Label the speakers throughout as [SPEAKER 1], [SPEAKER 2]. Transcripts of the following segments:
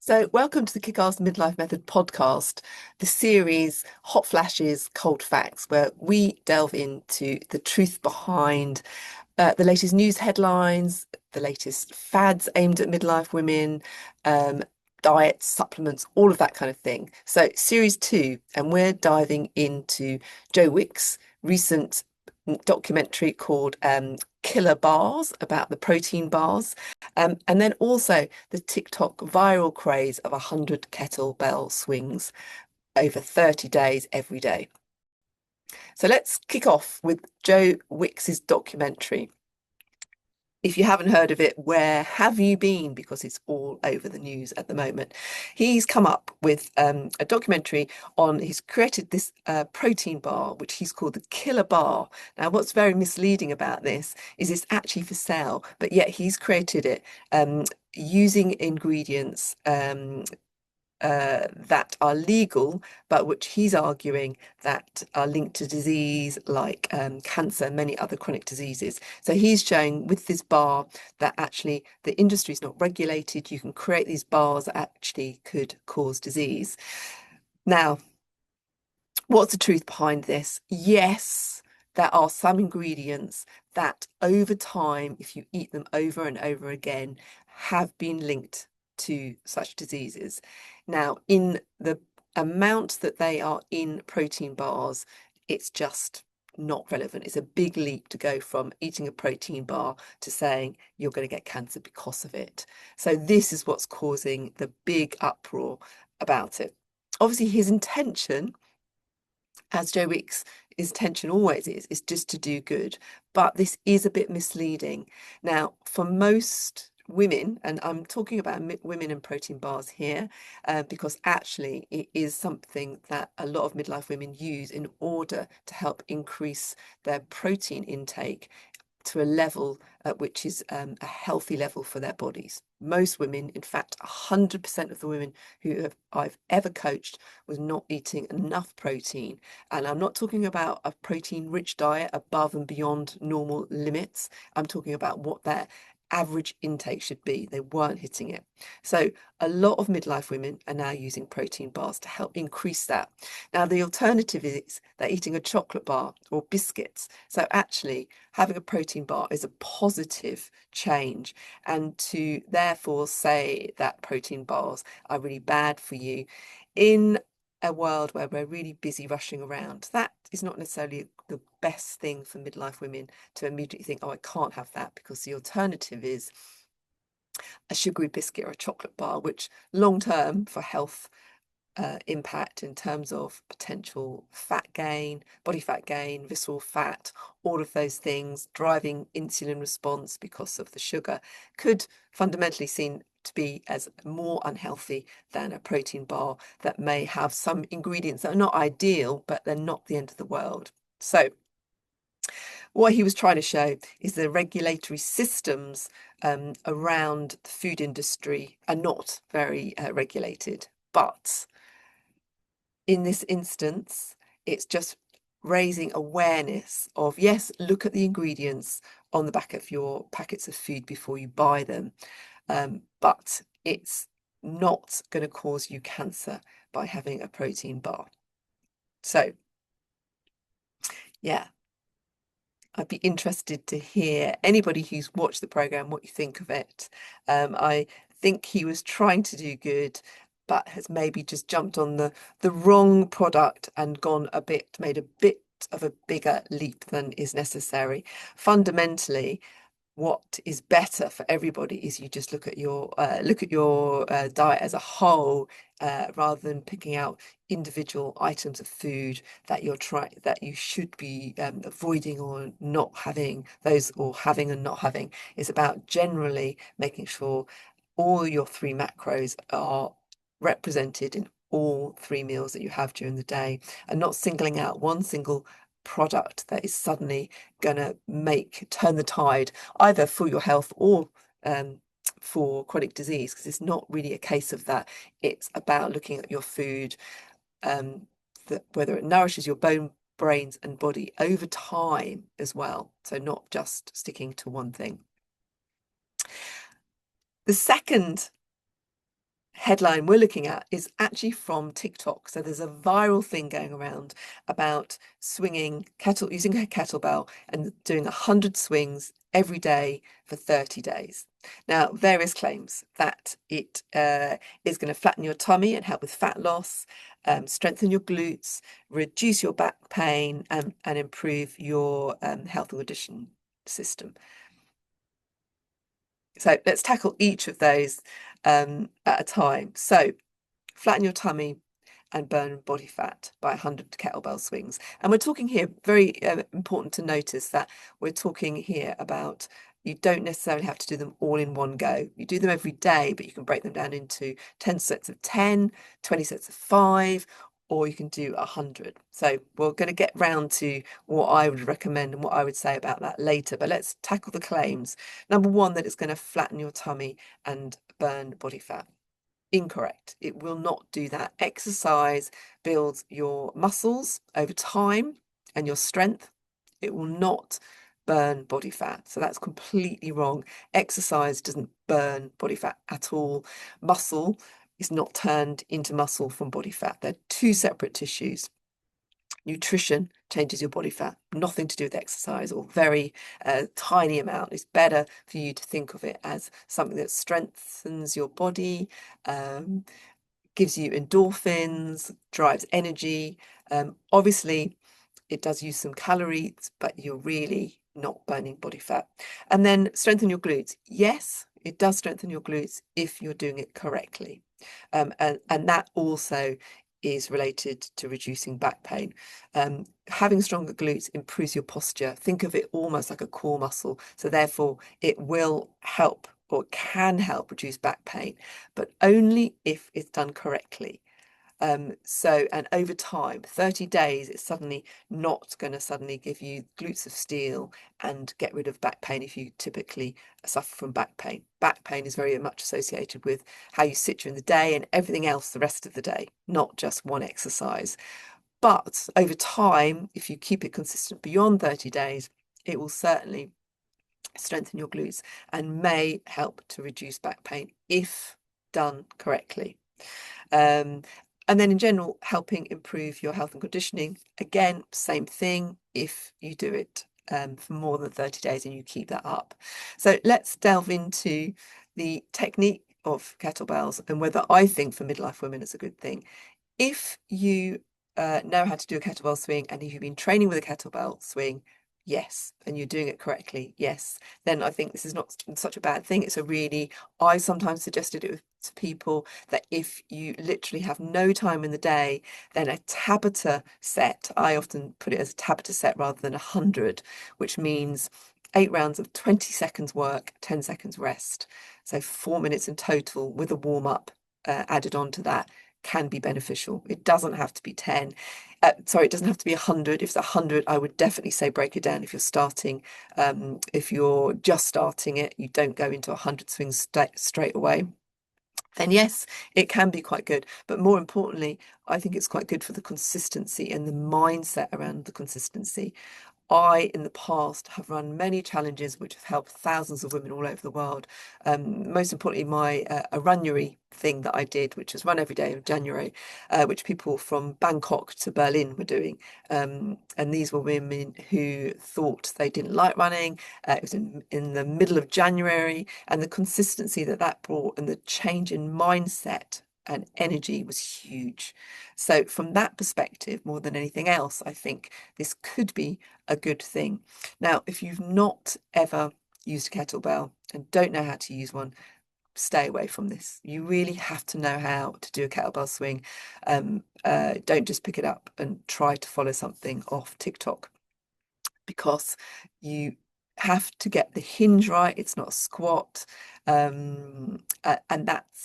[SPEAKER 1] So, welcome to the Kickass Midlife Method podcast, the series Hot Flashes, Cold Facts, where we delve into the truth behind the latest news headlines, the latest fads aimed at midlife women, um, diets, supplements, all of that kind of thing. So, series two, and we're diving into Joe Wicks' recent documentary called Killer Bars, about the protein bars. And then also the TikTok viral craze of 100 kettlebell swings over 30 days every day. So let's kick off with Joe Wicks's documentary. If you haven't heard of it, where have you been? Because it's all over the news at the moment. He's come up with a documentary on, he's created this protein bar, which he's called the Killer Bar. Now, what's very misleading about this is it's actually for sale, but yet he's created it using ingredients that are legal, but which he's arguing that are linked to disease like cancer and many other chronic diseases. So he's showing with this bar that actually the industry is not regulated. You can create these bars that actually could cause disease. Now, what's the truth behind this? Yes, there are some ingredients that over time, if you eat them over and over again, have been linked to such diseases. Now, in the amount that they are in protein bars, it's just not relevant. It's a big leap to go from eating a protein bar to saying you're going to get cancer because of it. So this is what's causing the big uproar about it. Obviously, his intention, as Joe Wicks' intention always is just to do good. But this is a bit misleading. Now, for most women, and I'm talking about women and protein bars here, because actually it is something that a lot of midlife women use in order to help increase their protein intake to a level which is a healthy level for their bodies. Most women, in fact, 100% of the women I've ever coached was not eating enough protein. And I'm not talking about a protein-rich diet above and beyond normal limits. I'm talking about what their average intake should be. They weren't hitting it. So a lot of midlife women are now using protein bars to help increase that. Now, the alternative is they're eating a chocolate bar or biscuits. So actually having a protein bar is a positive change. And to therefore say that protein bars are really bad for you in a world where we're really busy rushing around, that is not necessarily the best thing for midlife women to immediately think, oh, I can't have that, because the alternative is a sugary biscuit or a chocolate bar, which long term for health impact in terms of potential fat gain, body fat gain, visceral fat, all of those things, driving insulin response because of the sugar, could fundamentally seen to be as more unhealthy than a protein bar that may have some ingredients that are not ideal, but they're not the end of the world. So what he was trying to show is the regulatory systems around the food industry are not very regulated. But in this instance, it's just raising awareness of, yes, look at the ingredients on the back of your packets of food before you buy them. But it's not going to cause you cancer by having a protein bar. So, yeah, I'd be interested to hear anybody who's watched the program, what you think of it. I think he was trying to do good, but has maybe just jumped on the wrong product and made a bit of a bigger leap than is necessary. Fundamentally, what is better for everybody is you just look at your diet as a whole, rather than picking out individual items of food that you should be avoiding or not having those, or having and not having. It's about generally making sure all your three macros are represented in all three meals that you have during the day, and not singling out one single product that is suddenly going to turn the tide either for your health or for chronic disease, because it's not really a case of that. It's about looking at your food, whether it nourishes your bone, brains and body over time as well, so not just sticking to one thing. The second headline we're looking at is actually from TikTok. So there's a viral thing going around about using a kettlebell and doing 100 swings every day for 30 days. Now, various claims that it is going to flatten your tummy and help with fat loss, strengthen your glutes, reduce your back pain, and improve your health and condition system. So let's tackle each of those at a time. So flatten your tummy and burn body fat by 100 kettlebell swings. And we're talking here, very important to notice that we're talking here about you don't necessarily have to do them all in one go. You do them every day, but you can break them down into 10 sets of 10, 20 sets of 5, or you can do 100. So we're going to get round to what I would recommend and what I would say about that later, but let's tackle the claims. Number one, that it's going to flatten your tummy and burn body fat. Incorrect. It will not do that. Exercise builds your muscles over time and your strength. It will not burn body fat. So that's completely wrong. Exercise doesn't burn body fat at all. Muscle is not turned into muscle from body fat. They're two separate tissues. Nutrition changes your body fat, nothing to do with exercise, or very tiny amount. It's better for you to think of it as something that strengthens your body, gives you endorphins, drives energy. Obviously, it does use some calories, but you're really not burning body fat. And then strengthen your glutes. Yes, it does strengthen your glutes if you're doing it correctly. And that also is related to reducing back pain. Having stronger glutes improves your posture. Think of it almost like a core muscle. So therefore, it will help or can help reduce back pain, but only if it's done correctly. And over time, 30 days, it's suddenly not going to suddenly give you glutes of steel and get rid of back pain if you typically suffer from back pain. Back pain is very much associated with how you sit during the day and everything else the rest of the day, not just one exercise. But over time, if you keep it consistent beyond 30 days, it will certainly strengthen your glutes and may help to reduce back pain if done correctly. And then in general, helping improve your health and conditioning. Again, same thing if you do it for more than 30 days and you keep that up. So let's delve into the technique of kettlebells and whether I think for midlife women it's a good thing. If you know how to do a kettlebell swing and if you've been training with a kettlebell swing, yes, and you're doing it correctly, yes, then I think this is not such a bad thing. I sometimes suggested it to people that if you literally have no time in the day, then a Tabata set, I often put it as a Tabata set rather than 100, which means 8 rounds of 20 seconds work, 10 seconds rest. So 4 minutes in total with a warm up added on to that can be beneficial. It doesn't have to be 10. It doesn't have to be 100. If it's 100, I would definitely say break it down if you're starting. If you're just starting it, you don't go into 100 swings straight away. Then yes, it can be quite good. But more importantly, I think it's quite good for the consistency and the mindset around the consistency. I, in the past, have run many challenges which have helped thousands of women all over the world. Most importantly, my a runnery thing that I did, which was run every day of January, which people from Bangkok to Berlin were doing. And these were women who thought they didn't like running. It was in the middle of January, and the consistency that brought and the change in mindset and energy was huge. So from that perspective, more than anything else, I think this could be a good thing. Now, if you've not ever used a kettlebell and don't know how to use one, stay away from this. You really have to know how to do a kettlebell swing. Don't just pick it up and try to follow something off TikTok, because you have to get the hinge right. It's not a squat. And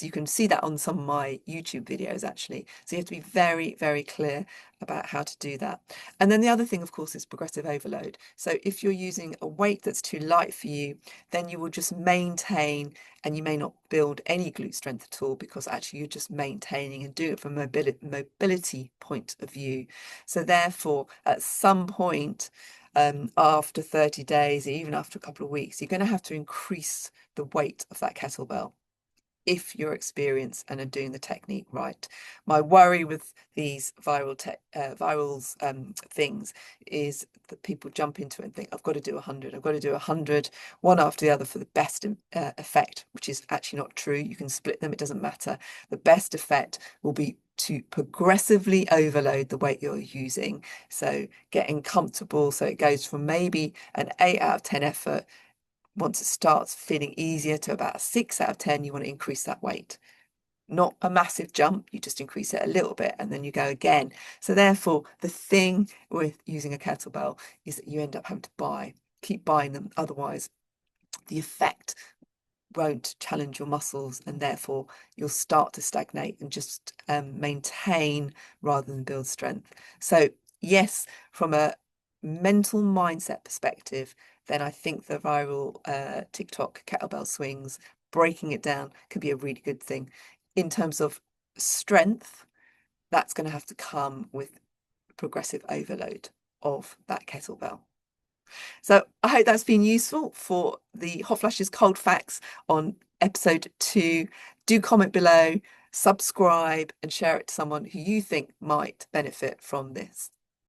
[SPEAKER 1] you can see that on some of my YouTube videos actually. So you have to be very, very clear about how to do that. And then the other thing, of course, is progressive overload. So if you're using a weight that's too light for you, then you will just maintain and you may not build any glute strength at all, because actually you're just maintaining and doing it from a mobility point of view. So therefore, at some point, after 30 days, even after a couple of weeks, you're going to have to increase the weight of that kettlebell. if you're experienced and are doing the technique right. My worry with these virals things is that people jump into it and think, I've got to do 100, I've got to do 100, one after the other for the best effect, which is actually not true. You can split them, it doesn't matter. The best effect will be to progressively overload the weight you're using. So getting comfortable, so it goes from maybe an 8 out of 10 effort. Once it starts feeling easier to about a 6 out of 10, you want to increase that weight. Not a massive jump, you just increase it a little bit and then you go again. So therefore, the thing with using a kettlebell is that you end up having to keep buying them. Otherwise, the effect won't challenge your muscles, and therefore you'll start to stagnate and just maintain rather than build strength. So yes, from a mental mindset perspective, then I think the viral TikTok kettlebell swings, breaking it down, could be a really good thing. In terms of strength, that's going to have to come with progressive overload of that kettlebell. So I hope that's been useful for the Hot Flashes Cold Facts on episode 2. Do comment below, subscribe, and share it to someone who you think might benefit from this.